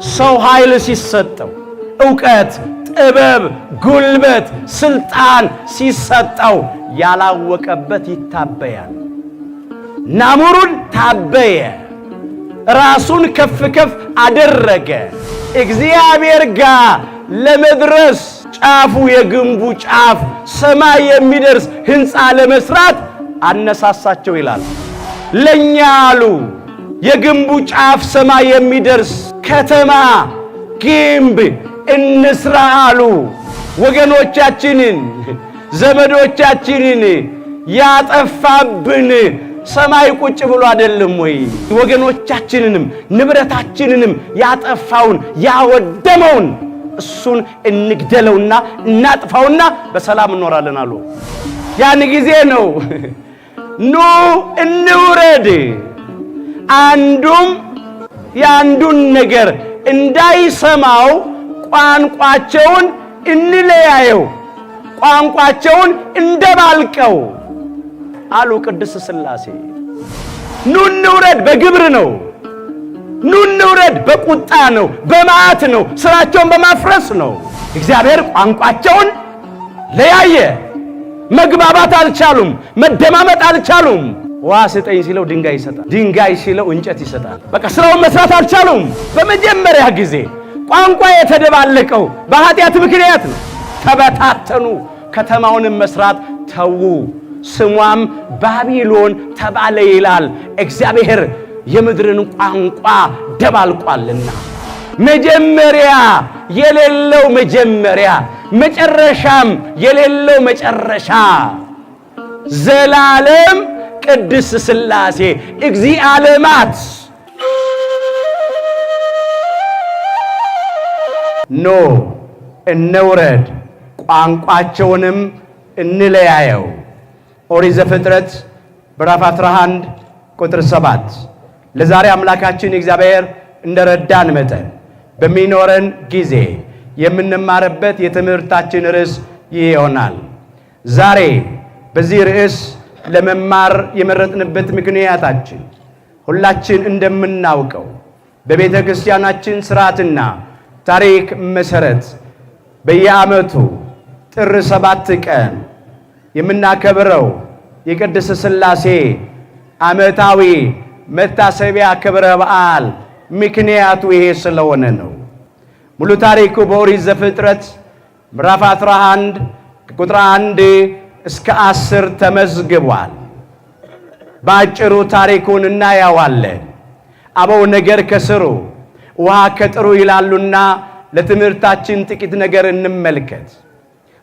ሰው ኃይል ሲሰጠው ዕውቀት፣ ጥበብ፣ ጉልበት፣ ስልጣን ሲሰጠው ያላወቀበት ይታበያል። ናሙሩን ታበየ፣ ራሱን ከፍ ከፍ አደረገ። እግዚአብሔር ጋር ለመድረስ ጫፉ የግንቡ ጫፍ ሰማይ የሚደርስ ሕንፃ ለመስራት አነሳሳቸው ይላል። ለኛ አሉ የግንቡ ጫፍ ሰማይ የሚደርስ ከተማ ግንብ እንስራ አሉ። ወገኖቻችንን ዘመዶቻችንን ያጠፋብን ሰማይ ቁጭ ብሎ አይደለም ወይ? ወገኖቻችንንም ንብረታችንንም ያጠፋውን ያወደመውን እሱን እንግደለውና እናጥፋውና በሰላም እንኖራለን አሉ። ያን ጊዜ ነው ኑ እንውረድ፣ አንዱም ያንዱን ነገር እንዳይሰማው ቋንቋቸውን እንለያየው፣ ቋንቋቸውን እንደባልቀው አሉ ቅድስት ሥላሴ። ኑ እንውረድ በግብር ነው። ኑ እንውረድ በቁጣ ነው፣ በመዓት ነው፣ ስራቸውን በማፍረስ ነው። እግዚአብሔር ቋንቋቸውን ለያየ። መግባባት አልቻሉም፣ መደማመጥ አልቻሉም። ውሃ ስጠኝ ሲለው ድንጋይ ይሰጣል፣ ድንጋይ ሲለው እንጨት ይሰጣል። በቃ ስራውን መስራት አልቻሉም። በመጀመሪያ ጊዜ ቋንቋ የተደባለቀው በኃጢአት ምክንያት ነው። ተበታተኑ፣ ከተማውንም መስራት ተዉ። ስሟም ባቢሎን ተባለ ይላል። እግዚአብሔር የምድርን ቋንቋ ደባልቋልና መጀመሪያ የሌለው መጀመሪያ፣ መጨረሻም የሌለው መጨረሻ፣ ዘላለም ቅድስት ሥላሴ እግዚአብሔርማት ኖ እንውረድ፣ ቋንቋቸውንም እንለያየው። ኦሪት ዘፍጥረት ምዕራፍ 11 ቁጥር 7። ለዛሬ አምላካችን እግዚአብሔር እንደረዳን መጠን በሚኖረን ጊዜ የምንማርበት የትምህርታችን ርዕስ ይህ ይሆናል። ዛሬ በዚህ ርዕስ ለመማር የመረጥንበት ምክንያታችን ሁላችን እንደምናውቀው በቤተ ክርስቲያናችን ሥርዓትና ታሪክ መሠረት በየዓመቱ ጥር 7 ቀን የምናከብረው የቅድስት ሥላሴ ዓመታዊ መታሰቢያ ክብረ በዓል ምክንያቱ ይሄ ስለሆነ ነው። ሙሉ ታሪኩ በኦሪት ዘፍጥረት ምዕራፍ 11 ቁጥር 1 እስከ 10 ተመዝግቧል። ባጭሩ ታሪኩን እናያዋለን። አበው ነገር ከስሩ ውሃ ከጥሩ ይላሉና ለትምህርታችን ጥቂት ነገር እንመልከት።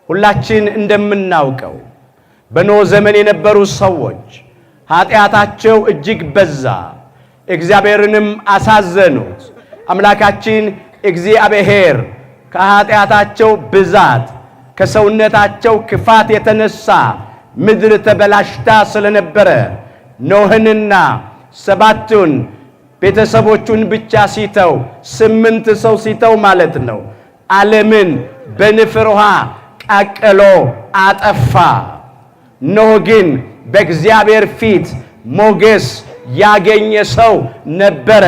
ሁላችን እንደምናውቀው በኖህ ዘመን የነበሩ ሰዎች ኃጢአታቸው እጅግ በዛ፣ እግዚአብሔርንም አሳዘኑት። አምላካችን እግዚአብሔር ከኃጢአታቸው ብዛት ከሰውነታቸው ክፋት የተነሳ ምድር ተበላሽታ ስለነበረ ኖህንና 7ቱን ቤተሰቦቹን ብቻ ሲተው 8 ሰው ሲተው ማለት ነው ዓለምን በንፍር ውሃ ቀቅሎ አጠፋ። ኖህ ግን በእግዚአብሔር ፊት ሞገስ ያገኘ ሰው ነበረ።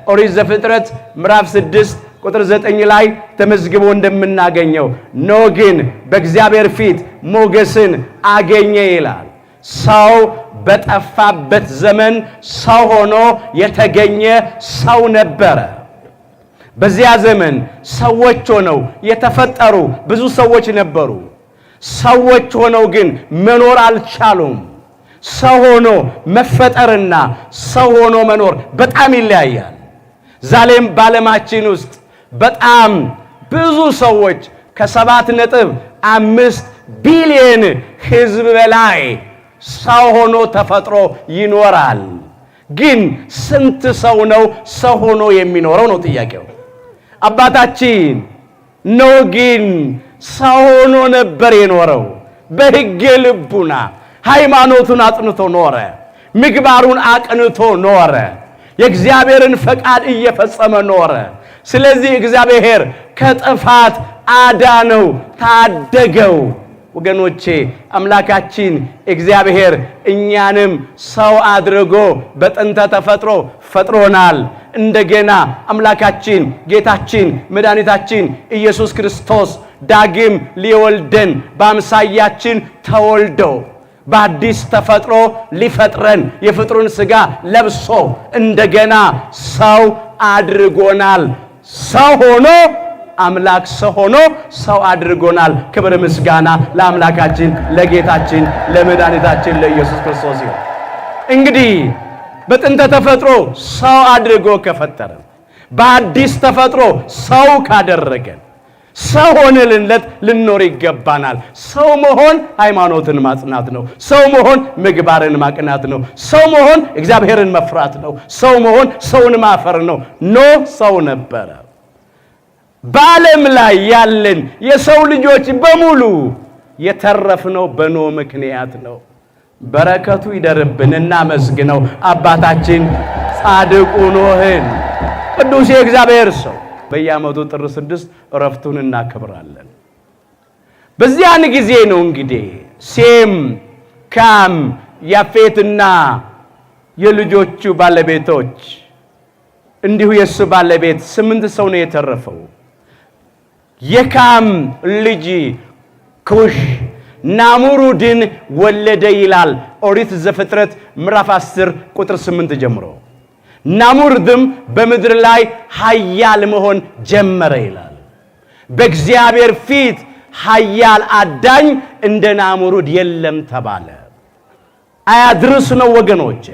ኦሪት ዘፍጥረት ምዕራፍ 6 ቁጥር 9 ላይ ተመዝግቦ እንደምናገኘው ኖህ ግን በእግዚአብሔር ፊት ሞገስን አገኘ ይላል። ሰው በጠፋበት ዘመን ሰው ሆኖ የተገኘ ሰው ነበረ። በዚያ ዘመን ሰዎች ሆነው የተፈጠሩ ብዙ ሰዎች ነበሩ። ሰዎች ሆነው ግን መኖር አልቻሉም። ሰው ሆኖ መፈጠርና ሰው ሆኖ መኖር በጣም ይለያያል። ዛሬም በዓለማችን ውስጥ በጣም ብዙ ሰዎች ከ7.5 ቢሊዮን ሕዝብ በላይ ሰው ሆኖ ተፈጥሮ ይኖራል። ግን ስንት ሰው ነው ሰው ሆኖ የሚኖረው ነው ጥያቄው። አባታችን ኖህ ግን ሰው ሆኖ ነበር የኖረው። በሕገ ልቡና ሃይማኖቱን አጥንቶ ኖረ። ምግባሩን አቅንቶ ኖረ። የእግዚአብሔርን ፈቃድ እየፈጸመ ኖረ። ስለዚህ እግዚአብሔር ከጥፋት አዳነው፣ ታደገው። ወገኖቼ አምላካችን እግዚአብሔር እኛንም ሰው አድርጎ በጥንተ ተፈጥሮ ፈጥሮናል። እንደገና አምላካችን ጌታችን መድኃኒታችን ኢየሱስ ክርስቶስ ዳግም ሊወልደን በአምሳያችን ተወልዶ በአዲስ ተፈጥሮ ሊፈጥረን የፍጥሩን ሥጋ ለብሶ እንደገና ሰው አድርጎናል። ሰው ሆኖ አምላክ ሰው ሆኖ ሰው አድርጎናል። ክብር ምስጋና ለአምላካችን ለጌታችን ለመድኃኒታችን ለኢየሱስ ክርስቶስ ይሁን። እንግዲህ በጥንተ ተፈጥሮ ሰው አድርጎ ከፈጠረን በአዲስ ተፈጥሮ ሰው ካደረገን ሰው ሆነንለት ልኖር ይገባናል። ሰው መሆን ሃይማኖትን ማጽናት ነው። ሰው መሆን ምግባርን ማቅናት ነው። ሰው መሆን እግዚአብሔርን መፍራት ነው። ሰው መሆን ሰውን ማፈር ነው። ኖህ ሰው ነበረ። በዓለም ላይ ያለን የሰው ልጆች በሙሉ የተረፍነው በኖህ ምክንያት ነው። በረከቱ ይደርብን። እናመስግነው አባታችን ጻድቁ ኖህን። ቅዱስ የእግዚአብሔር ሰው በየዓመቱ ጥር 6 ዕረፍቱን እናከብራለን። በዚያን ጊዜ ነው እንግዲህ ሴም፣ ካም፣ ያፌትና የልጆቹ ባለቤቶች እንዲሁ የሱ ባለቤት 8 ሰው ነው የተረፈው። የካም ልጅ ኩሽ ናሙሩድን ወለደ ይላል ኦሪት ዘፍጥረት ምዕራፍ 10 ቁጥር 8 ጀምሮ። ናሙርድም በምድር ላይ ኃያል መሆን ጀመረ ይላል። በእግዚአብሔር ፊት ኃያል አዳኝ እንደ ናሙሩድ የለም ተባለ። አያድርስ ነው ወገኖቼ።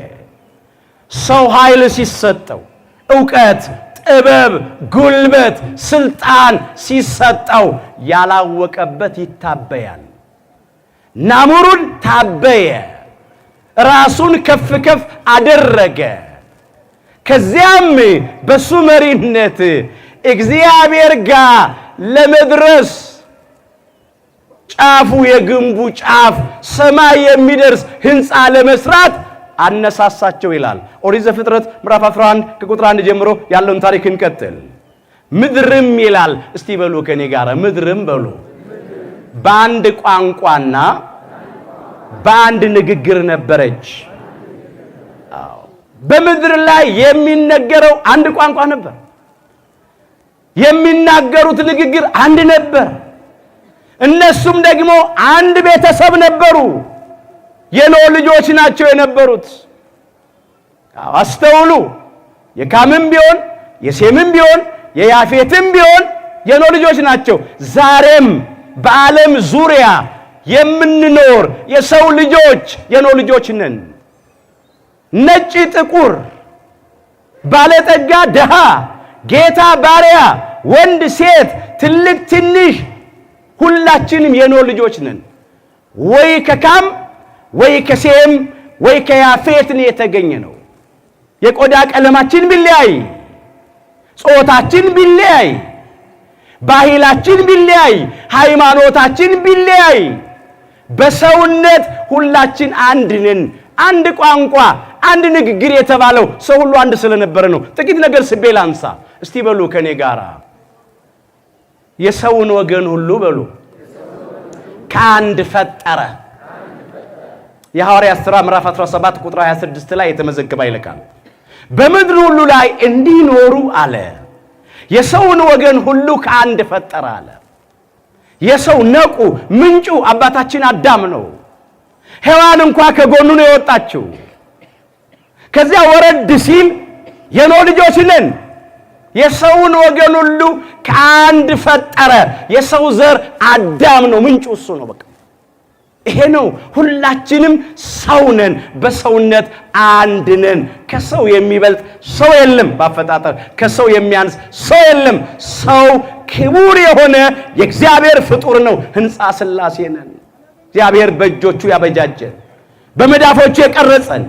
ሰው ኃይል ሲሰጠው ዕውቀት፣ ጥበብ፣ ጉልበት፣ ስልጣን ሲሰጠው ያላወቀበት ይታበያል። ናሙሩድ ታበየ፣ ራሱን ከፍ ከፍ አደረገ። ከዚያም በሱ መሪነት እግዚአብሔር ጋር ለመድረስ ጫፉ የግንቡ ጫፍ ሰማይ የሚደርስ ሕንፃ ለመስራት አነሳሳቸው ይላል ኦሪት ዘፍጥረት ምዕራፍ 11 ከቁጥር 1 ጀምሮ ያለውን ታሪክ እንቀጥል። ምድርም ይላል፣ እስቲ በሉ ከኔ ጋር ምድርም በሉ። በአንድ ቋንቋና በአንድ ንግግር ነበረች። በምድር ላይ የሚነገረው አንድ ቋንቋ ነበር። የሚናገሩት ንግግር አንድ ነበር። እነሱም ደግሞ አንድ ቤተሰብ ነበሩ። የኖህ ልጆች ናቸው የነበሩት። አስተውሉ። የካምም ቢሆን የሴምም ቢሆን የያፌትም ቢሆን የኖህ ልጆች ናቸው። ዛሬም በዓለም ዙሪያ የምንኖር የሰው ልጆች የኖህ ልጆች ነን። ነጭ ጥቁር፣ ባለጠጋ ድሃ፣ ጌታ ባሪያ፣ ወንድ ሴት፣ ትልቅ ትንሽ፣ ሁላችንም የኖህ ልጆች ነን። ወይ ከካም ወይ ከሴም ወይ ከያፌት የተገኘ ነው። የቆዳ ቀለማችን ቢለያይ፣ ጾታችን ቢለያይ፣ ባህላችን ቢለያይ፣ ሃይማኖታችን ቢለያይ፣ በሰውነት ሁላችን አንድ ነን። አንድ ቋንቋ፣ አንድ ንግግር የተባለው ሰው ሁሉ አንድ ስለነበረ ነው። ጥቂት ነገር ስቤ ላንሳ። እስቲ በሉ ከኔ ጋራ የሰውን ወገን ሁሉ በሉ ከአንድ ፈጠረ። የሐዋርያት ሥራ ምዕራፍ 17 ቁጥር 26 ላይ የተመዘገበ ይልካል። በምድር ሁሉ ላይ እንዲኖሩ አለ። የሰውን ወገን ሁሉ ከአንድ ፈጠረ አለ። የሰው ነቁ ምንጩ አባታችን አዳም ነው። ሔዋን እንኳን ከጎኑ ነው የወጣችው። ከዚያ ወረድ ሲል የኖህ ልጆች ነን። የሰውን ወገን ሁሉ ከአንድ ፈጠረ። የሰው ዘር አዳም ነው፣ ምንጩ እሱ ነው። በቃ ይሄ ነው። ሁላችንም ሰው ነን፣ በሰውነት አንድ ነን። ከሰው የሚበልጥ ሰው የለም። በአፈጣጠር ከሰው የሚያንስ ሰው የለም። ሰው ክቡር የሆነ የእግዚአብሔር ፍጡር ነው። ሕንፃ ሥላሴ ነን። እግዚአብሔር በእጆቹ ያበጃጀን፣ በመዳፎቹ የቀረጸን፣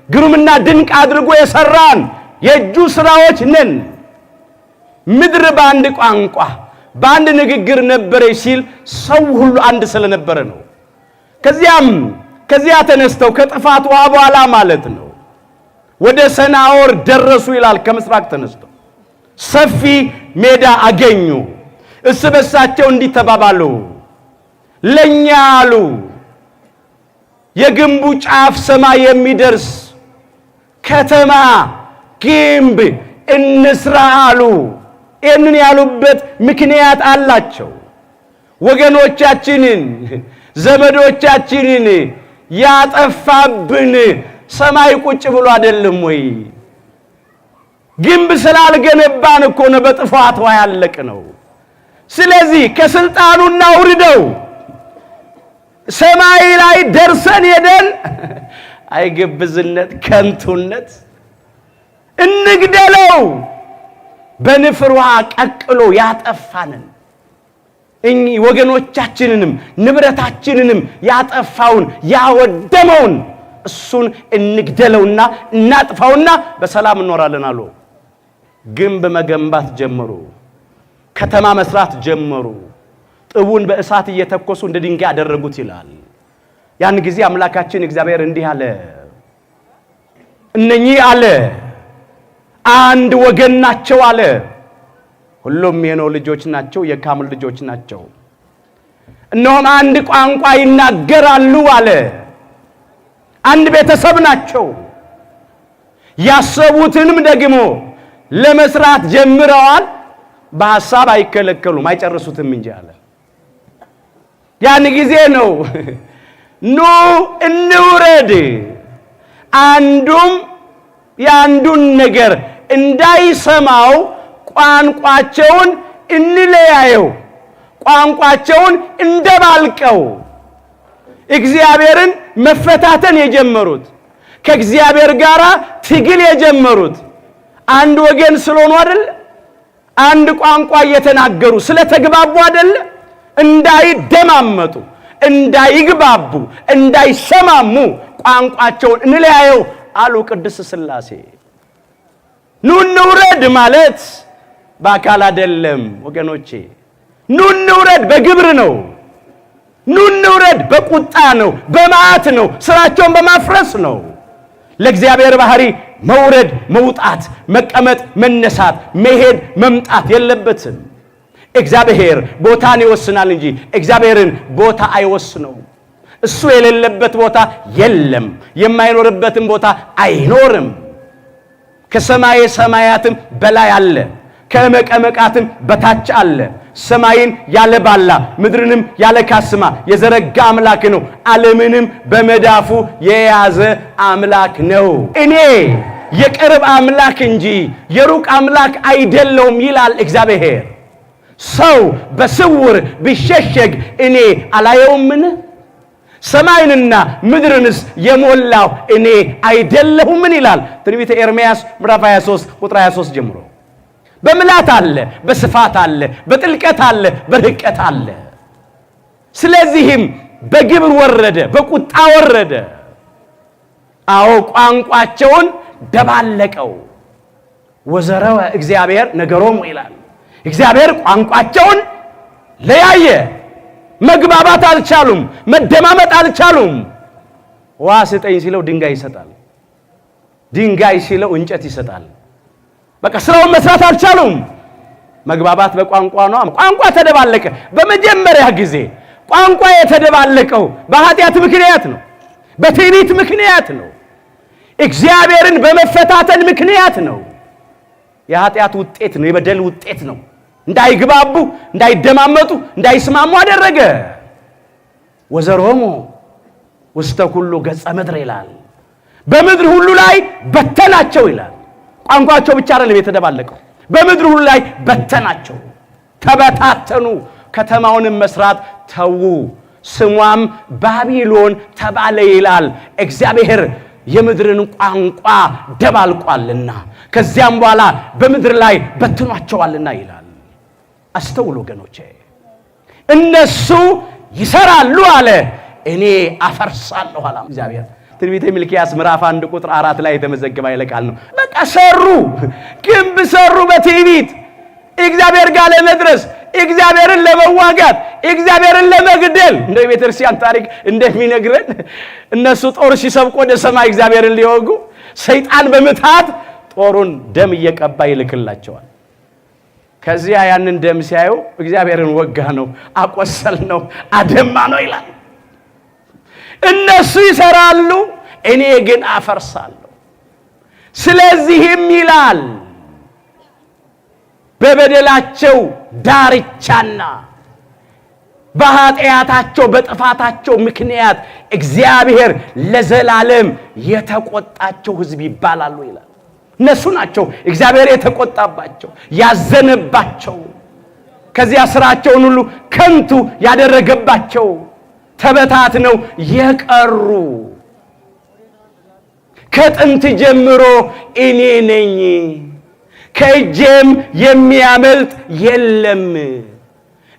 ግሩምና ድንቅ አድርጎ የሰራን የእጁ ስራዎች ነን። ምድር በአንድ ቋንቋ በአንድ ንግግር ነበረች ሲል ሰው ሁሉ አንድ ስለነበረ ነው። ከዚያ ተነስተው ከጥፋት ውሃ በኋላ ማለት ነው ወደ ሰናዖር ደረሱ ይላል። ከምስራቅ ተነስተው ሰፊ ሜዳ አገኙ። እርስ በርሳቸው እንዲህ ተባባሉ፣ ለኛ አሉ የግንቡ ጫፍ ሰማይ የሚደርስ ከተማ ግንብ እንስራ አሉ። ይህንን ያሉበት ምክንያት አላቸው። ወገኖቻችንን ዘመዶቻችንን ያጠፋብን ሰማይ ቁጭ ብሎ አይደለም ወይ? ግንብ ስላልገነባን እኮ ነው በጥፋቷ ያለቅ ነው። ስለዚህ ከስልጣኑና ውርደው ሰማይ ላይ ደርሰን ሄደን አይገብዝነት ከንቱነት እንግደለው። በንፍር ውሃ ቀቅሎ ያጠፋንን እኚህ ወገኖቻችንንም ንብረታችንንም ያጠፋውን ያወደመውን እሱን እንግደለውና እናጥፋውና በሰላም እንኖራለን አሉ። ግንብ መገንባት ጀመሩ። ከተማ መስራት ጀመሩ። ጥቡን በእሳት እየተኮሱ እንደ ድንጋይ ያደረጉት ይላል። ያን ጊዜ አምላካችን እግዚአብሔር እንዲህ አለ፣ እነኚህ አለ አንድ ወገን ናቸው አለ። ሁሉም የኖህ ልጆች ናቸው፣ የካም ልጆች ናቸው። እነሆም አንድ ቋንቋ ይናገራሉ አለ። አንድ ቤተሰብ ናቸው። ያሰቡትንም ደግሞ ለመስራት ጀምረዋል። በሐሳብ አይከለከሉም፣ አይጨርሱትም እንጂ አለ። ያን ጊዜ ነው ኑ እንውረድ፣ አንዱም ያንዱን ነገር እንዳይሰማው ቋንቋቸውን እንለያየው፣ ቋንቋቸውን እንደባልቀው። እግዚአብሔርን መፈታተን የጀመሩት ከእግዚአብሔር ጋር ትግል የጀመሩት አንድ ወገን ስለሆኑ አይደል? አንድ ቋንቋ እየተናገሩ ስለተግባቡ አይደል? እንዳይደማመጡ፣ እንዳይግባቡ፣ እንዳይሰማሙ ቋንቋቸውን እንለያየው አሉ ቅድስት ሥላሴ። ኑ እንውረድ ማለት በአካል አይደለም ወገኖቼ። ኑ እንውረድ በግብር ነው። ኑ እንውረድ በቁጣ ነው፣ በመዓት ነው፣ ስራቸውን በማፍረስ ነው። ለእግዚአብሔር ባህሪ መውረድ፣ መውጣት፣ መቀመጥ፣ መነሳት፣ መሄድ፣ መምጣት የለበትም። እግዚአብሔር ቦታን ይወስናል እንጂ እግዚአብሔርን ቦታ አይወስነው። እሱ የሌለበት ቦታ የለም፣ የማይኖርበትም ቦታ አይኖርም። ከሰማይ ሰማያትም በላይ አለ፣ ከመቀመቃትም በታች አለ። ሰማይን ያለ ባላ ምድርንም ያለ ካስማ የዘረጋ አምላክ ነው። ዓለምንም በመዳፉ የያዘ አምላክ ነው። እኔ የቅርብ አምላክ እንጂ የሩቅ አምላክ አይደለሁም ይላል እግዚአብሔር። ሰው በስውር ቢሸሸግ እኔ አላየውምን? ሰማይንና ምድርንስ የሞላው እኔ አይደለሁምን ይላል ትንቢተ ኤርምያስ ምዕራፍ 23 ቁጥር 23 ጀምሮ። በምላት አለ፣ በስፋት አለ፣ በጥልቀት አለ፣ በርቀት አለ። ስለዚህም በግብር ወረደ፣ በቁጣ ወረደ። አዎ ቋንቋቸውን ደባለቀው። ወዘረወ እግዚአብሔር ነገሮሙ ይላል። እግዚአብሔር ቋንቋቸውን ለያየ። መግባባት አልቻሉም፣ መደማመጥ አልቻሉም። ውሃ ስጠኝ ሲለው ድንጋይ ይሰጣል፣ ድንጋይ ሲለው እንጨት ይሰጣል። በቃ ስራውን መስራት አልቻሉም። መግባባት በቋንቋ ነው። ቋንቋ ተደባለቀ። በመጀመሪያ ጊዜ ቋንቋ የተደባለቀው በኃጢአት ምክንያት ነው፣ በትዕቢት ምክንያት ነው፣ እግዚአብሔርን በመፈታተን ምክንያት ነው። የኃጢአት ውጤት ነው፣ የበደል ውጤት ነው። እንዳይግባቡ፣ እንዳይደማመጡ፣ እንዳይስማሙ አደረገ። ወዘሮሙ ውስተ ኩሉ ገጸ ምድር ይላል። በምድር ሁሉ ላይ በተናቸው ይላል። ቋንቋቸው ብቻ አይደለም የተደባለቀው፣ በምድር ሁሉ ላይ በተናቸው፣ ተበታተኑ። ከተማውንም መስራት ተዉ፣ ስሟም ባቢሎን ተባለ ይላል። እግዚአብሔር የምድርን ቋንቋ ደባልቋልና ከዚያም በኋላ በምድር ላይ በትኗቸዋልና ይላል። አስተውሉ ወገኖቼ። እነሱ ይሰራሉ አለ፣ እኔ አፈርሳለሁ አለ እግዚአብሔር። ትንቢተ ሚልክያስ ምዕራፍ 1 ቁጥር 4 ላይ የተመዘገበ ቃል ነው። በቃ ሰሩ፣ ግንብ ሰሩ በትዕቢት እግዚአብሔር ጋር ለመድረስ፣ እግዚአብሔርን ለመዋጋት፣ እግዚአብሔርን ለመግደል። እንደ ቤተክርስቲያን ታሪክ እንደሚነግረን እነሱ ጦር ሲሰብቁ ወደ ሰማይ እግዚአብሔርን ሊወጉ፣ ሰይጣን በምታት ጦሩን ደም እየቀባ ይልክላቸዋል። ከዚያ ያንን ደም ሲያዩ እግዚአብሔርን ወጋ ነው፣ አቆሰል ነው፣ አደማ ነው ይላል። እነሱ ይሰራሉ፣ እኔ ግን አፈርሳለሁ። ስለዚህም ይላል በበደላቸው ዳርቻና በኃጢአታቸው በጥፋታቸው ምክንያት እግዚአብሔር ለዘላለም የተቆጣቸው ሕዝብ ይባላሉ ይላል። እነሱ ናቸው እግዚአብሔር የተቆጣባቸው፣ ያዘነባቸው፣ ከዚያ ስራቸውን ሁሉ ከንቱ ያደረገባቸው፣ ተበታትነው የቀሩ። ከጥንት ጀምሮ እኔ ነኝ፣ ከእጄም የሚያመልጥ የለም፣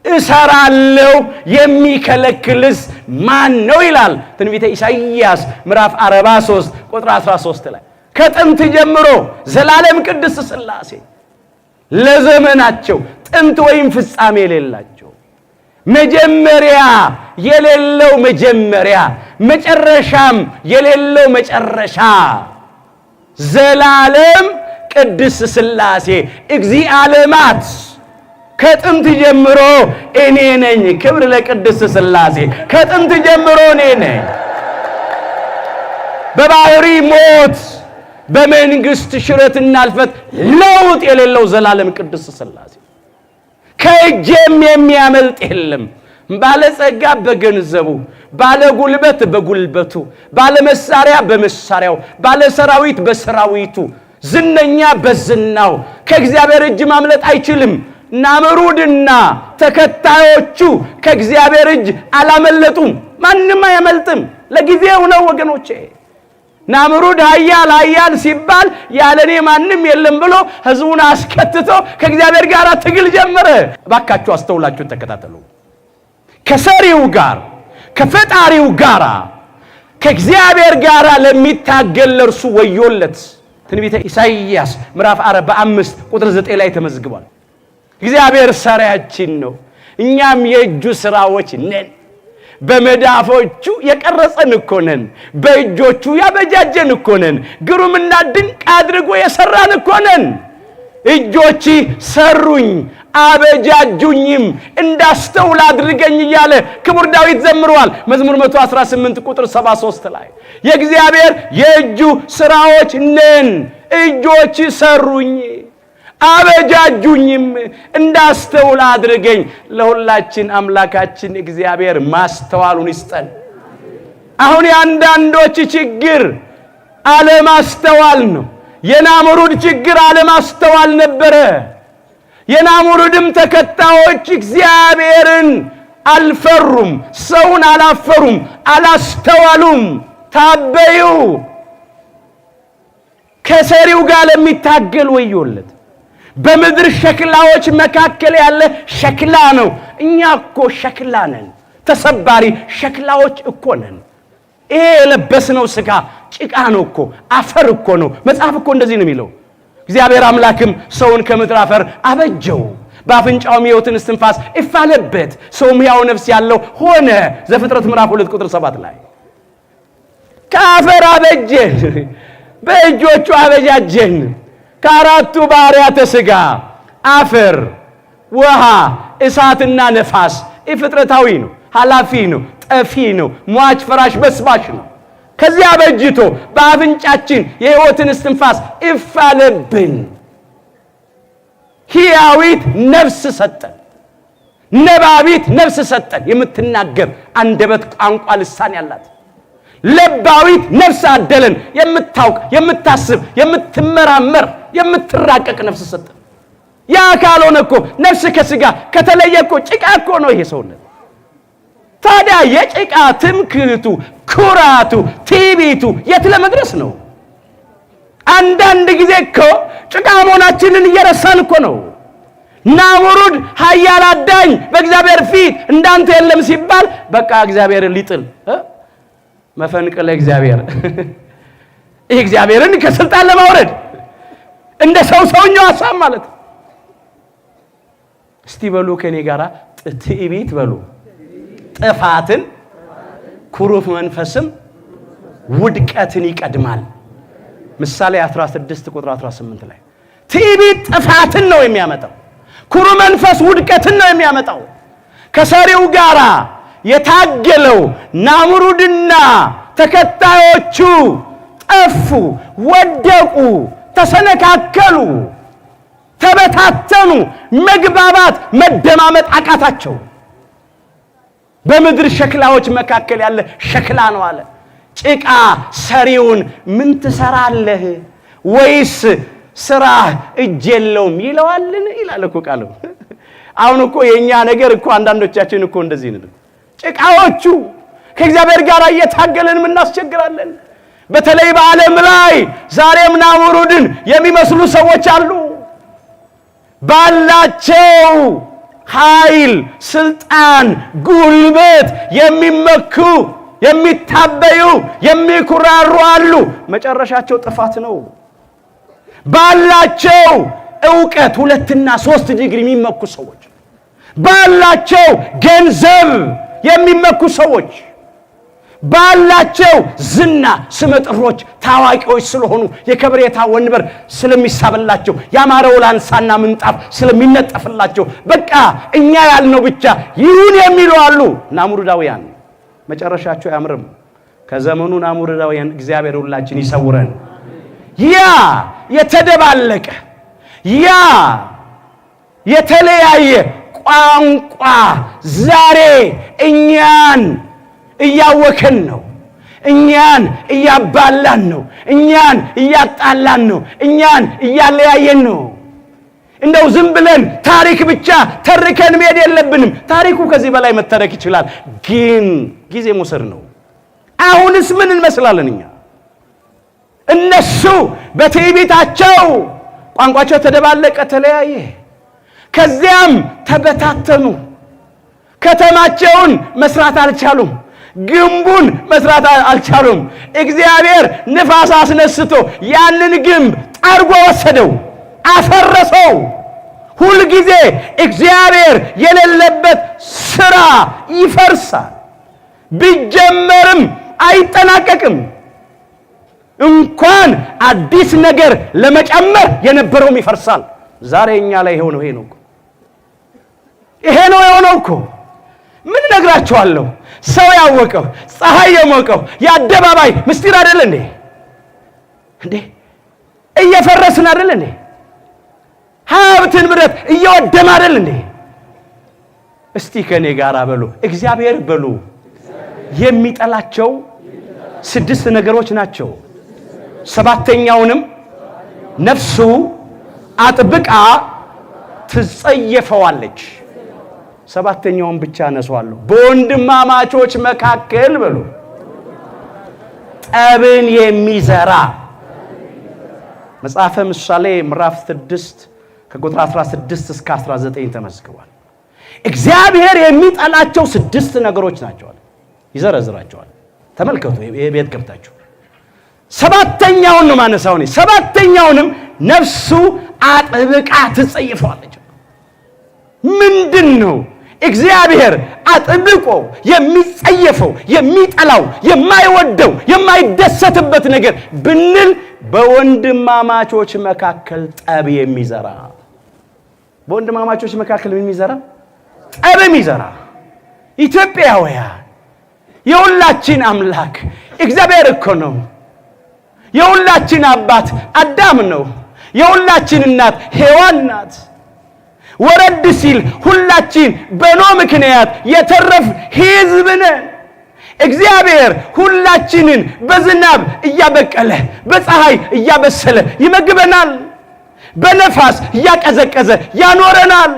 እሰራለሁ የሚከለክልስ ማን ነው ይላል ትንቢተ ኢሳይያስ ምዕራፍ 43 ቁጥር 13 ላይ። ከጥንት ጀምሮ ዘላለም ቅድስት ሥላሴ ለዘመናቸው ጥንት ወይም ፍጻሜ የሌላቸው፣ መጀመሪያ የሌለው መጀመሪያ፣ መጨረሻም የሌለው መጨረሻ፣ ዘላለም ቅድስት ሥላሴ እግዚእ ዓለማት ከጥንት ጀምሮ እኔ ነኝ። ክብር ለቅድስት ሥላሴ። ከጥንት ጀምሮ እኔ ነኝ። በባህሪ ሞት በመንግስት ሽረትና እልፈት ለውጥ የሌለው ዘላለም ቅድስት ሥላሴ ከእጄም የሚያመልጥ የለም። ባለጸጋ በገንዘቡ፣ ባለጉልበት በጉልበቱ፣ ባለመሳሪያ በመሳሪያው፣ ባለሰራዊት በሰራዊቱ፣ ዝነኛ በዝናው ከእግዚአብሔር እጅ ማምለጥ አይችልም። ናምሩድና ተከታዮቹ ከእግዚአብሔር እጅ አላመለጡም። ማንም አያመልጥም። ለጊዜው ነው ወገኖቼ። ናምሩድ ኃያል ሲባል ያለኔ ማንም የለም ብሎ ሕዝቡን አስከትቶ ከእግዚአብሔር ጋር ትግል ጀመረ። እባካችሁ አስተውላችሁ ተከታተሉ። ከሰሪው ጋር ከፈጣሪው ጋር ከእግዚአብሔር ጋር ለሚታገል እርሱ ወዮለት። ትንቢተ ኢሳይያስ ምዕራፍ 45 ቁጥር 9 ላይ ተመዝግቧል። እግዚአብሔር ሰሪያችን ነው፣ እኛም የእጁ ሥራዎች ነን። በመዳፎቹ የቀረጸን እኮ ነን፣ በእጆቹ ያበጃጀን እኮ ነን፣ ግሩምና ድንቅ አድርጎ የሰራን እኮ ነን። እጆች ሰሩኝ አበጃጁኝም እንዳስተውል አድርገኝ እያለ ክቡር ዳዊት ዘምሯል። መዝሙር 118 ቁጥር 73 ላይ የእግዚአብሔር የእጁ ሥራዎች ነን። እጆች ሰሩኝ አበጃጁኝም እንዳስተውል አድርገኝ። ለሁላችን አምላካችን እግዚአብሔር ማስተዋሉን ይስጠን። አሁን የአንዳንዶች ችግር አለማስተዋል ነው። የናምሩድ ችግር አለማስተዋል ነበረ። የናምሩድም ተከታዮች እግዚአብሔርን አልፈሩም፣ ሰውን አላፈሩም፣ አላስተዋሉም፣ ታበዩ። ከሰሪው ጋር ለሚታገል ወዮለት። በምድር ሸክላዎች መካከል ያለ ሸክላ ነው። እኛ እኮ ሸክላ ነን፣ ተሰባሪ ሸክላዎች እኮ ነን። ይሄ የለበስነው ሥጋ ጭቃ ነው እኮ፣ አፈር እኮ ነው። መጽሐፍ እኮ እንደዚህ ነው የሚለው። እግዚአብሔር አምላክም ሰውን ከምድር አፈር አበጀው፣ በአፍንጫውም ሕይወትን እስትንፋስ እፍ አለበት፣ ሰውም ሕያው ነፍስ ያለው ሆነ። ዘፍጥረት ምዕራፍ 2 ቁጥር 7 ላይ ከአፈር አበጀን፣ በእጆቹ አበጃጀን። ከአራቱ ባህርያተ ሥጋ አፈር፣ ውሃ፣ እሳትና ነፋስ ፍጥረታዊ ነው፣ ኃላፊ ነው፣ ጠፊ ነው፣ ሟች፣ ፈራሽ፣ በስባሽ ነው። ከዚያ በእጅቶ በአፍንጫችን የሕይወትን እስትንፋስ እፍ አለብን። ሕያዊት ነፍስ ሰጠን፣ ነባቢት ነፍስ ሰጠን፣ የምትናገር አንደበት፣ ቋንቋ፣ ልሳን ያላት ለባዊት ነፍስ አደለን፣ የምታውቅ፣ የምታስብ፣ የምትመራመር፣ የምትራቀቅ ነፍስ ሰጠን። ያ ካልሆነ እኮ ነፍስ ከሥጋ ከተለየ እኮ ጭቃ እኮ ነው ይሄ ሰውነት። ታዲያ የጭቃ ትምክህቱ፣ ኩራቱ፣ ትዕቢቱ የት ለመድረስ ነው? አንዳንድ ጊዜ እኮ ጭቃ መሆናችንን እየረሳን እኮ ነው። ናምሩድ ኃያል አዳኝ በእግዚአብሔር ፊት እንዳንተ የለም ሲባል በቃ እግዚአብሔርን ሊጥል መፈንቅለ እግዚአብሔር ይህ እግዚአብሔርን ከስልጣን ለማውረድ እንደ ሰውኛው ሐሳብ ማለት። እስቲ በሉ ከኔ ጋራ ትዕቢት በሉ፣ ጥፋትን፣ ኩሩፍ መንፈስም ውድቀትን ይቀድማል። ምሳሌ 16 ቁጥር 18 ላይ ትዕቢት ጥፋትን ነው የሚያመጣው። ኩሩ መንፈስ ውድቀትን ነው የሚያመጣው። ከሰሪው ጋራ የታገለው ናምሩድና ተከታዮቹ ጠፉ፣ ወደቁ፣ ተሰነካከሉ፣ ተበታተኑ። መግባባት መደማመጥ አቃታቸው። በምድር ሸክላዎች መካከል ያለ ሸክላ ነው አለ። ጭቃ ሰሪውን ምን ትሰራለህ ወይስ ስራ እጅ የለውም ይለዋልን ይላል እኮ ቃሉ። አሁን እኮ የኛ ነገር እኮ አንዳንዶቻችን እኮ እንደዚህ ነው። ጭቃዎቹ ከእግዚአብሔር ጋር እየታገልን ምን እናስቸግራለን። በተለይ በዓለም ላይ ዛሬም ናምሩድን የሚመስሉ ሰዎች አሉ። ባላቸው ኃይል፣ ስልጣን፣ ጉልበት የሚመኩ የሚታበዩ የሚኩራሩ አሉ። መጨረሻቸው ጥፋት ነው። ባላቸው ዕውቀት 2 እና 3 ዲግሪ የሚመኩ ሰዎች፣ ባላቸው ገንዘብ የሚመኩ ሰዎች፣ ባላቸው ዝና ስመጥሮች ታዋቂዎች ስለሆኑ የከብሬታ ወንበር ስለሚሳብላቸው ያማረው ላንሳና ምንጣፍ ስለሚነጠፍላቸው በቃ እኛ ያልነው ብቻ ይሁን የሚሉ አሉ። ናምሩዳውያን መጨረሻቸው ያምርም። ከዘመኑ ናምሩዳውያን እግዚአብሔር ሁላችን ይሰውረን። ያ የተደባለቀ ያ የተለያየ ቋንቋ ዛሬ እኛን እያወከን ነው። እኛን እያባላን ነው። እኛን እያጣላን ነው። እኛን እያለያየን ነው። እንደው ዝም ብለን ታሪክ ብቻ ተርከን መሄድ የለብንም። ታሪኩ ከዚህ በላይ መተረክ ይችላል፣ ግን ጊዜ መውሰድ ነው። አሁንስ ምን እንመስላለን እኛ? እነሱ በትዕቢታቸው ቋንቋቸው ተደባለቀ፣ ተለያየ። ከዚያም ተበታተኑ። ከተማቸውን መስራት አልቻሉም። ግንቡን መስራት አልቻሉም። እግዚአብሔር ንፋስ አስነስቶ ያንን ግንብ ጠርጎ ወሰደው፣ አፈረሰው። ሁልጊዜ እግዚአብሔር የሌለበት ስራ ይፈርሳል። ቢጀመርም አይጠናቀቅም። እንኳን አዲስ ነገር ለመጨመር የነበረውም ይፈርሳል። ዛሬ እኛ ላይ የሆነው ይሄ ነው የሆነው እኮ። ምን ነግራችኋለሁ? ሰው ያወቀው ፀሐይ የሞቀው የአደባባይ ምስጢር አይደል እንዴ? እየፈረስን አይደል እንዴ? ሀብትን ብረት እየወደመ አይደል እንዴ? እስቲ ከኔ ጋር በሉ እግዚአብሔር በሉ የሚጠላቸው 6 ነገሮች ናቸው። 7ኛውንም ነፍሱ አጥብቃ ትጸየፈዋለች። 7ኛውን ብቻ አነሳዋለሁ። በወንድማማቾች መካከል በሉ ጠብን የሚዘራ መጽሐፈ ምሳሌ ምዕራፍ 6 ከቁጥር 16 እስከ 19 ተመዝግቧል። እግዚአብሔር የሚጠላቸው 6 ነገሮች ናቸው። ይዘረዝራቸዋል። ተመልከቱ፣ የቤት ገብታችሁ 7ኛውን ነው ማነሳው። 7ኛውንም ነፍሱ አጥብቃ ትጸየፈዋለች። ምንድነው እግዚአብሔር አጥብቆ የሚጸየፈው የሚጠላው የማይወደው የማይደሰትበት ነገር ብንል በወንድማማቾች መካከል ጠብ የሚዘራ። በወንድማማቾች መካከል ምን የሚዘራ? ጠብ የሚዘራ። ኢትዮጵያውያን የሁላችን አምላክ እግዚአብሔር እኮ ነው። የሁላችን አባት አዳም ነው። የሁላችን እናት ሔዋን ናት። ወረድ ሲል ሁላችን በኖህ ምክንያት የተረፍ ሕዝብ ነን። እግዚአብሔር ሁላችንን በዝናብ እያበቀለ በፀሐይ እያበሰለ ይመግበናል። በነፋስ እያቀዘቀዘ ያኖረናል።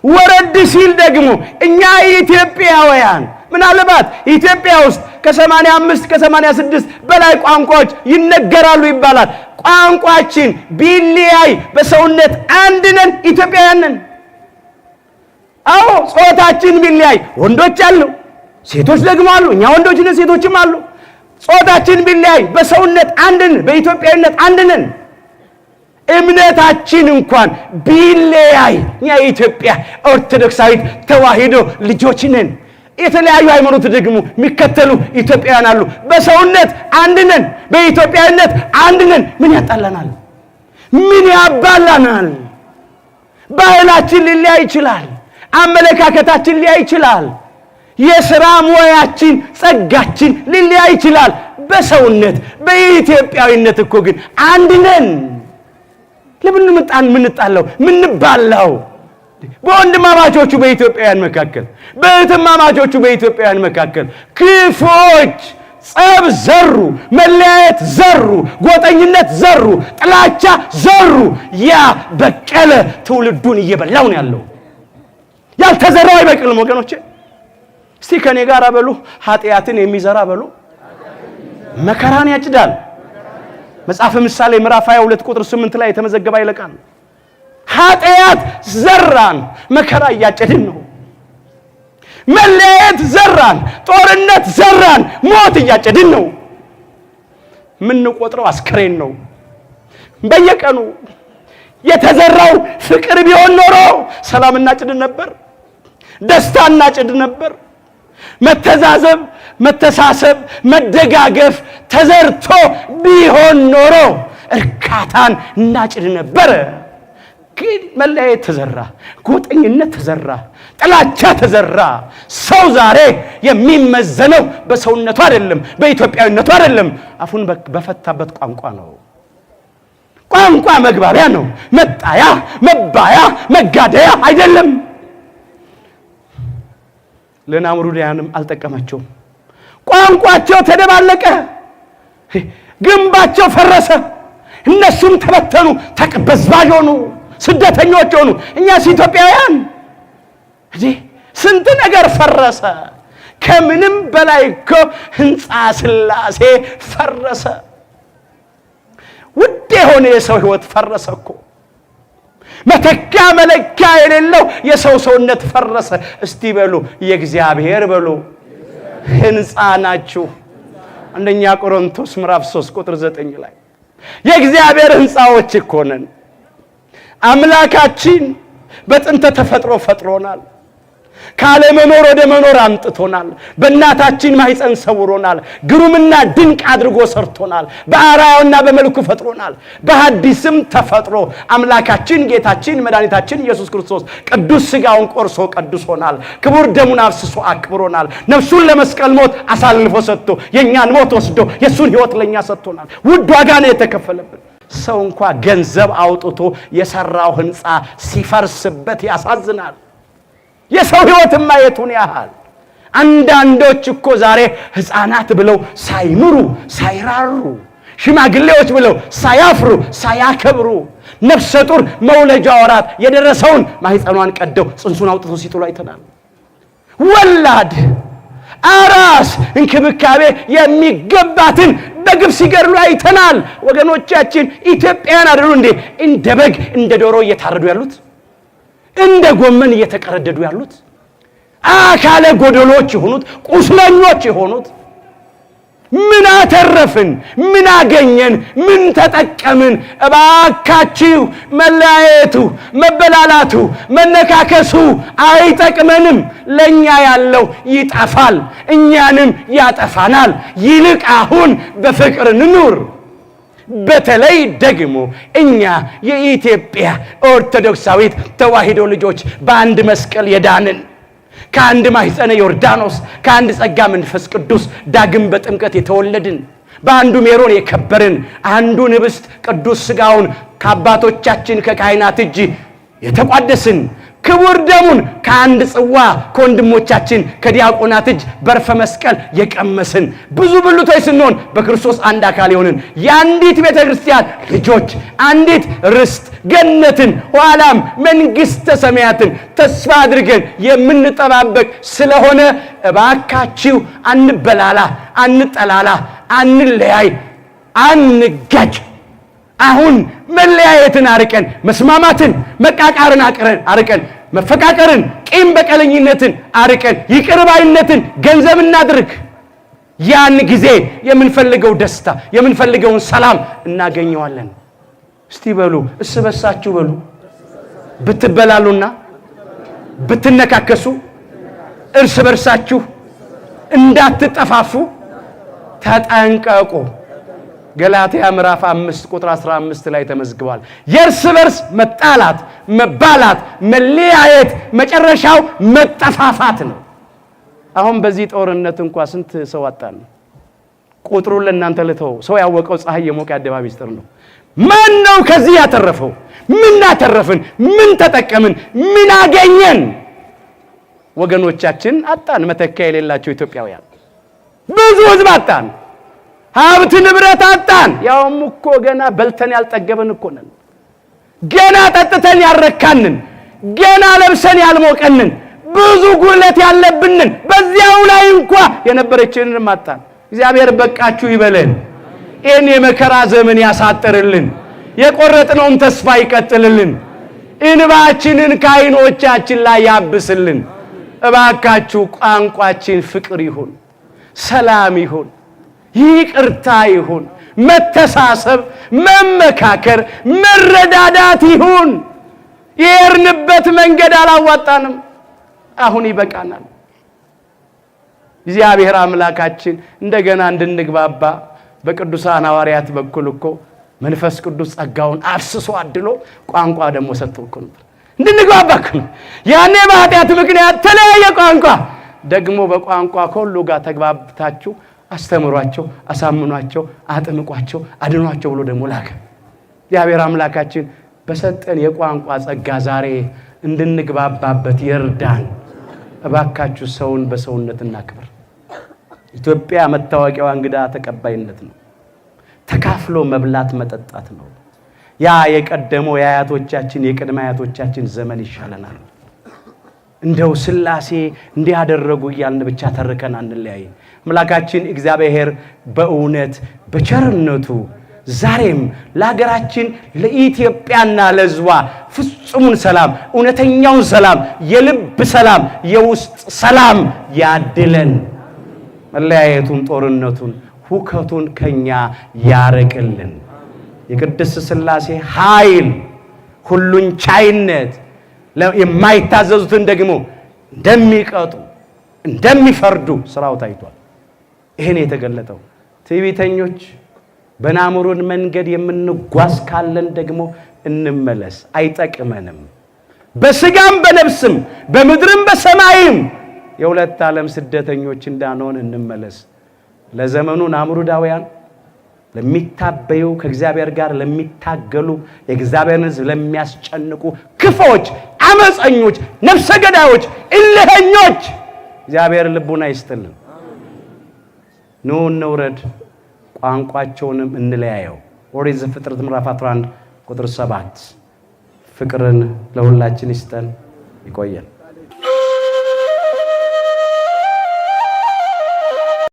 ወረድ ሲል ደግሞ እኛ ኢትዮጵያውያን ምናልባት ኢትዮጵያ ውስጥ ከ85 ከ86 በላይ ቋንቋዎች ይነገራሉ ይባላል። ቋንቋችን ቢለያይ በሰውነት አንድ ነን፣ ኢትዮጵያውያን ነን። አዎ ጾታችን ቢለያይ ወንዶች አሉ፣ ሴቶች ደግሞ አሉ። እኛ ወንዶች ነን፣ ሴቶችም አሉ። ጾታችን ቢለያይ በሰውነት አንድ ነን፣ በኢትዮጵያዊነት አንድ ነን። እምነታችን እንኳን ቢለያይ እኛ የኢትዮጵያ ኦርቶዶክሳዊት ተዋሕዶ ልጆች ነን። የተለያዩ ሃይማኖት ደግሞ የሚከተሉ ኢትዮጵያውያን አሉ። በሰውነት አንድ ነን፣ በኢትዮጵያዊነት አንድ ነን። ምን ያጣላናል? ምን ያባላናል? ባህላችን ሊለያይ ይችላል። አመለካከታችን ሊለያይ ይችላል። የሥራ ሙያችን ጸጋችን ሊለያይ ይችላል። በሰውነት በኢትዮጵያዊነት እኮ ግን አንድ ነን። ለምን ምንጣለው ምንባላው? በወንድማማቾቹ በኢትዮጵያውያን መካከል በእህትማማቾቹ በኢትዮጵያውያን መካከል ክፎች ጸብ ዘሩ፣ መለያየት ዘሩ፣ ጎጠኝነት ዘሩ፣ ጥላቻ ዘሩ። ያ በቀለ ትውልዱን እየበላው ነው ያለው። ያልተዘራው አይበቅልም ወገኖቼ። እስቲ ከኔ ጋር በሉ፣ ኃጢአትን የሚዘራ በሉ መከራን ያጭዳል። መጽሐፈ ምሳሌ ምዕራፍ 22 ቁጥር 8 ላይ የተመዘገበ ይለቃል። ኃጢአት ዘራን፣ መከራ እያጨድን ነው። መለያየት ዘራን፣ ጦርነት ዘራን፣ ሞት እያጨድን ነው። ምንቆጥረው አስከሬን ነው በየቀኑ። የተዘራው ፍቅር ቢሆን ኖሮ ሰላም እናጭድ ነበር፣ ደስታ እናጭድ ነበር። መተዛዘብ፣ መተሳሰብ፣ መደጋገፍ ተዘርቶ ቢሆን ኖሮ እርካታን እናጭድ ነበር። ግን መለያየት ተዘራ፣ ጎጠኝነት ተዘራ፣ ጥላቻ ተዘራ። ሰው ዛሬ የሚመዘነው በሰውነቱ አይደለም፣ በኢትዮጵያዊነቱ አይደለም፣ አፉን በፈታበት ቋንቋ ነው። ቋንቋ መግባቢያ ነው፣ መጣያ፣ መባያ፣ መጋደያ አይደለም። ለናምሩዳንም አልጠቀማቸውም። ቋንቋቸው ተደባለቀ፣ ግንባቸው ፈረሰ፣ እነሱም ተበተኑ፣ ተቅበዝባዥ ሆኑ፣ ስደተኞች ሆኑ። እኛስ ኢትዮጵያውያን ስንት ነገር ፈረሰ። ከምንም በላይ እኮ ሕንፃ ሥላሴ ፈረሰ። ውድ የሆነ የሰው ሕይወት ፈረሰ እኮ። መተኪያ መለኪያ የሌለው የሰው ሰውነት ፈረሰ። እስቲ በሉ የእግዚአብሔር በሉ ሕንፃ ናችሁ። አንደኛ ቆሮንቶስ ምዕራፍ 3 ቁጥር 9 ላይ የእግዚአብሔር ሕንፃዎች እኮ ነን። አምላካችን በጥንተ ተፈጥሮ ፈጥሮናል። ካለ መኖር ወደ መኖር አምጥቶናል። በእናታችን ማህፀን ሰውሮናል። ግሩምና ድንቅ አድርጎ ሰርቶናል። በአርአያውና በመልኩ ፈጥሮናል። በሐዲስም ተፈጥሮ አምላካችን ጌታችን መድኃኒታችን ኢየሱስ ክርስቶስ ቅዱስ ሥጋውን ቆርሶ ቀድሶናል። ክቡር ደሙን አፍስሶ አክብሮናል። ነፍሱን ለመስቀል ሞት አሳልፎ ሰጥቶ የኛን ሞት ወስዶ የሱን ሕይወት ለኛ ሰጥቶናል። ውድ ዋጋ ነው የተከፈለብን። ሰው እንኳን ገንዘብ አውጥቶ የሰራው ሕንፃ ሲፈርስበት ያሳዝናል። የሰው ሕይወት ማየቱን ያህል አንዳንዶች እኮ ዛሬ ሕፃናት ብለው ሳይምሩ ሳይራሩ፣ ሽማግሌዎች ብለው ሳያፍሩ ሳያከብሩ፣ ነፍሰ ጡር መውለጃ ወራት የደረሰውን ማህፀኗን ቀደው ጽንሱን አውጥቶ ሲጥሉ አይተናል። ወላድ አራስ እንክብካቤ የሚገባትን በግፍ ሲገድሉ አይተናል። ወገኖቻችን ኢትዮጵያውያን አይደሉ እንዴ እንደ በግ እንደ ዶሮ እየታረዱ ያሉት? እንደ ጎመን እየተቀረደዱ ያሉት? አካለ ጎደሎች የሆኑት ቁስለኞች የሆኑት? ምን አተረፍን? ምን አገኘን? ምን ተጠቀምን? እባካችሁ መለያየቱ፣ መበላላቱ፣ መነካከሱ አይጠቅመንም። ለኛ ያለው ይጠፋል፣ እኛንም ያጠፋናል። ይልቅ አሁን በፍቅር እንኑር። በተለይ ደግሞ እኛ የኢትዮጵያ ኦርቶዶክሳዊት ተዋሕዶ ልጆች በአንድ መስቀል የዳንን ከአንድ ማኅፀነ ዮርዳኖስ ከአንድ ጸጋ መንፈስ ቅዱስ ዳግም በጥምቀት የተወለድን በአንዱ ሜሮን የከበርን አንዱን ኅብስት ቅዱስ ሥጋውን ከአባቶቻችን ከካህናት እጅ የተቋደስን ክቡር ደሙን ከአንድ ጽዋ ከወንድሞቻችን ከዲያቆናት እጅ በርፈ መስቀል የቀመስን ብዙ ብልቶች ስንሆን በክርስቶስ አንድ አካል የሆንን የአንዲት ቤተ ክርስቲያን ልጆች አንዲት ርስት ገነትን ኋላም መንግሥተ ሰማያትን ተስፋ አድርገን የምንጠባበቅ ስለሆነ እባካችሁ አንበላላ፣ አንጠላላ፣ አንለያይ፣ አንጋጭ። አሁን መለያየትን አርቀን መስማማትን መቃቃርን አርቀን መፈቃቀርን ቂም በቀለኝነትን አርቀን ይቅርባይነትን ገንዘብ እናድርግ። ያን ጊዜ የምንፈልገው ደስታ የምንፈልገውን ሰላም እናገኘዋለን። እስቲ በሉ እርስ በርሳችሁ በሉ ብትበላሉና ብትነካከሱ እርስ በርሳችሁ እንዳትጠፋፉ ተጠንቀቁ። ገላትያ ምዕራፍ 5 ቁጥር 15 ላይ ተመዝግቧል። የእርስ በርስ መጣላት፣ መባላት፣ መለያየት መጨረሻው መጠፋፋት ነው። አሁን በዚህ ጦርነት እንኳን ስንት ሰው አጣን? ቁጥሩን ለእናንተ ልተው። ሰው ያወቀው ፀሐይ የሞቀ አደባባይ ምስጢር ነው። ማን ነው ከዚህ ያተረፈው? ምን አተረፍን? ምን ተጠቀምን? ምን አገኘን? ወገኖቻችን አጣን። መተኪያ የሌላቸው ኢትዮጵያውያን ብዙ ህዝብ አጣን። ሀብት ንብረት አጣን። ያውም እኮ ገና በልተን ያልጠገበን እኮ ነን። ገና ጠጥተን ያረካንን፣ ገና ለብሰን ያልሞቀንን፣ ብዙ ጉለት ያለብንን፣ በዚያው ላይ እንኳን የነበረችንን አጣን። እግዚአብሔር በቃችሁ ይበለን። ይህን የመከራ ዘመን ያሳጥርልን። የቆረጥነውን ተስፋ ይቀጥልልን። እንባችንን ከዓይኖቻችን ላይ ያብስልን። እባካችሁ ቋንቋችን ፍቅር ይሁን፣ ሰላም ይሁን፣ ይቅርታ ይሁን፣ መተሳሰብ፣ መመካከር፣ መረዳዳት ይሁን። የሄድንበት መንገድ አላዋጣንም። አሁን ይበቃናል። እግዚአብሔር አምላካችን እንደገና እንድንግባባ በቅዱሳን ሐዋርያት በኩል እኮ መንፈስ ቅዱስ ጸጋውን አፍስሶ አድሎ ቋንቋ ደግሞ ሰጥቶ እኮ ነበር እንድንግባባ እኮ ነው። ያኔ በኃጢአት ምክንያት ተለያየ ቋንቋ፣ ደግሞ በቋንቋ ከሁሉ ጋር ተግባብታችሁ አስተምሯቸው፣ አሳምኗቸው፣ አጥምቋቸው፣ አድኗቸው ብሎ ደግሞ ላከ። እግዚአብሔር አምላካችን በሰጠን የቋንቋ ጸጋ ዛሬ እንድንግባባበት ይርዳን። እባካችሁ ሰውን በሰውነት እናክብር። ኢትዮጵያ መታወቂያዋ እንግዳ ተቀባይነት ነው። ተካፍሎ መብላት መጠጣት ነው። ያ የቀደመው የአያቶቻችን የቅድመ አያቶቻችን ዘመን ይሻለናል። እንደው ሥላሴ እንዲያደረጉ እያልን ብቻ ተርከን አንለያይ። አምላካችን እግዚአብሔር በእውነት በቸርነቱ ዛሬም ለሀገራችን ለኢትዮጵያና ለሕዝቧ ፍጹሙን ሰላም፣ እውነተኛውን ሰላም፣ የልብ ሰላም፣ የውስጥ ሰላም ያድለን። መለያየቱን፣ ጦርነቱን፣ ሁከቱን ከኛ ያርቅልን። የቅድስት ሥላሴ ኃይል፣ ሁሉን ቻይነት፣ የማይታዘዙትን ደግሞ እንደሚቀጡ እንደሚፈርዱ ስራው ታይቷል። ይሄን የተገለጠው ትዕቢተኞች በናምሩን መንገድ የምንጓዝ ካለን ደግሞ እንመለስ፣ አይጠቅመንም። በስጋም በነፍስም በምድርም በሰማይም የሁለት ዓለም ስደተኞች እንዳንሆን እንመለስ። ለዘመኑ ናምሩዳውያን ለሚታበዩ ከእግዚአብሔር ጋር ለሚታገሉ የእግዚአብሔርን ሕዝብ ለሚያስጨንቁ ክፎች፣ አመፀኞች፣ ነፍሰ ገዳዮች፣ እልኸኞች እግዚአብሔር ልቡና ይስጥልን። ኑ እንውረድ፣ ቋንቋቸውንም እንለያየው። ኦሪት ዘፍጥረት ምዕራፍ 11 ቁጥር 7 ፍቅርን ለሁላችን ይስጠን። ይቆየን።